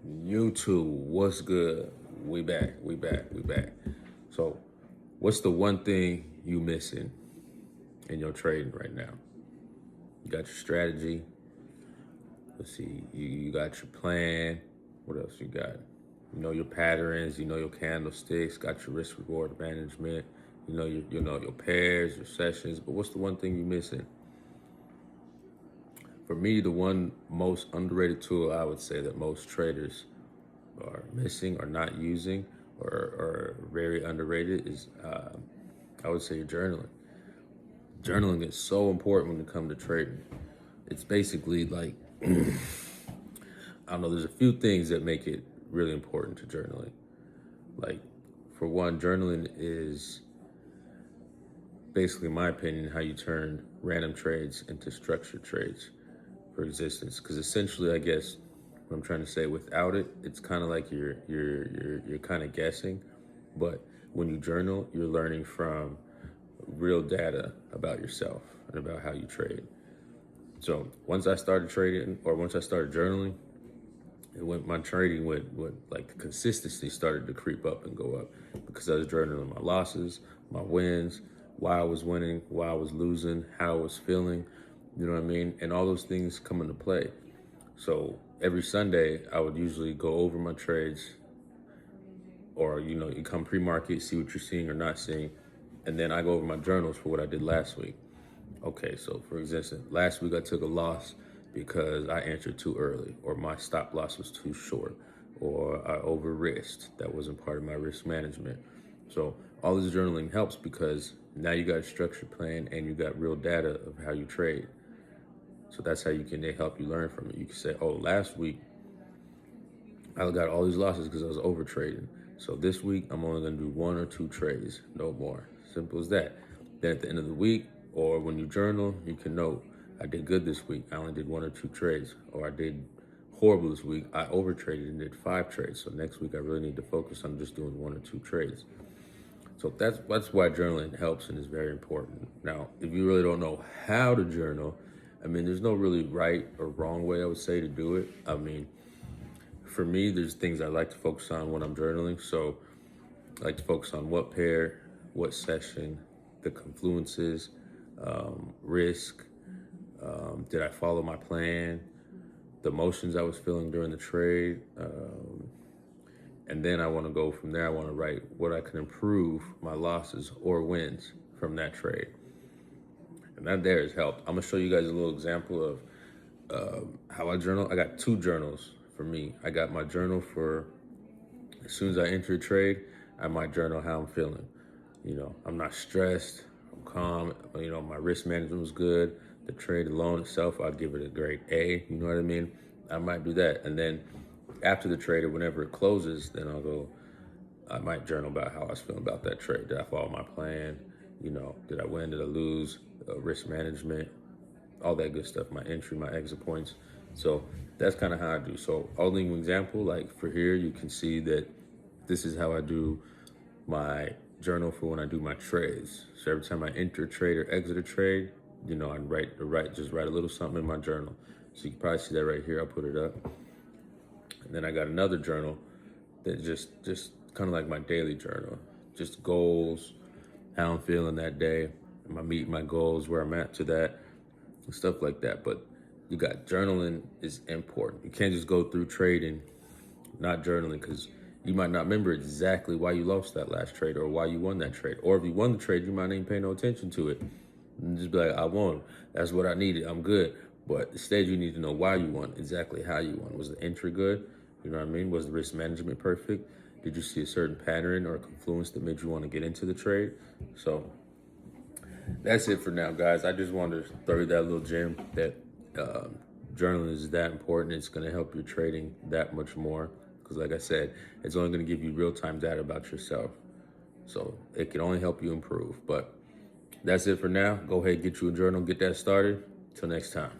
YouTube, what's good? We back. So, what's the one thing you missing in your trading right now? You got your strategy. Let's see, you got your plan. What else you got? You know your patterns. You know your candlesticks. Got your risk reward management. You know your pairs, your sessions. But what's the one thing you missing? For me, the one most underrated tool I would say that most traders are missing or not using or very underrated is I would say journaling. Journaling is so important when it comes to trading. It's basically like I don't know. There's a few things that make it really important to journaling. Like for one, journaling is basically, in my opinion, how you turn random trades into structured trades for existence. Because essentially, I guess what I'm trying to say, without it, it's kind of like you're kind of guessing. But when you journal, you're learning from real data about yourself and about how you trade. So once I started trading, or once I started journaling, my trading went like the consistency started to creep up and go up because I was journaling my losses, my wins, why I was winning, why I was losing, how I was feeling, you know what I mean? And all those things come into play. So every Sunday I would usually go over my trades, or you come pre-market, see what you're seeing or not seeing, and then I go over my journals for what I did last week. Okay, so for example, last week I took a loss because I entered too early, or my stop loss was too short, or I over risked. That wasn't part of my risk management. So all this journaling helps because now you got a structured plan and you got real data of how you trade. So that's how they help you learn from it. You can say, oh, last week I got all these losses because I was over trading. So this week I'm only gonna do one or two trades, no more. Simple as that. Then at the end of the week, or when you journal, you can note, I did good this week. I only did one or two trades. Or I did horrible this week. I over traded and did 5 trades. So next week I really need to focus on just doing 1 or 2 trades. So that's why journaling helps and is very important. Now, if you really don't know how to journal, I mean, there's no really right or wrong way I would say to do it. I mean, for me, there's things I like to focus on when I'm journaling. So I like to focus on what pair, what session, the confluences, risk, did I follow my plan, the emotions I was feeling during the trade, and then I want to go from there. I want to write what I can improve my losses or wins from that trade. And that there has helped. I'm going to show you guys a little example of how I journal. I got 2 journals for me. I got my journal for as soon as I enter a trade, I might journal how I'm feeling. I'm not stressed, I'm calm, my risk management was good. The trade alone itself, I'll give it a grade A, you know what I mean? I might do that. And then after the trade or whenever it closes, then I might journal about how I was feeling about that trade. Did I follow my plan? Did I win? Did I lose? Risk management, all that good stuff, my entry, my exit points. So that's kind of how I do. So only an example, like for here, you can see that this is how I do my journal for when I do my trades. So every time I enter a trade or exit a trade, I just write a little something in my journal. So you can probably see that right here. I'll put it up. And then I got another journal that just kind of like my daily journal, just goals, how I'm feeling that day, am I meeting my goals, where I'm at to that, and stuff like that. But you got journaling is important. You can't just go through trading not journaling, because you might not remember exactly why you lost that last trade or why you won that trade. Or if you won the trade, you might not even pay no attention to it. And just be like, I won. That's what I needed. I'm good. But instead, you need to know why you won, exactly how you won. Was the entry good? You know what I mean? Was the risk management perfect? Did you see a certain pattern or confluence that made you want to get into the trade? So that's it for now, guys. I just wanted to throw you that little gem that journaling is that important. It's going to help your trading that much more. Because like I said, it's only going to give you real-time data about yourself. So it can only help you improve. But that's it for now. Go ahead, get you a journal, get that started. Till next time.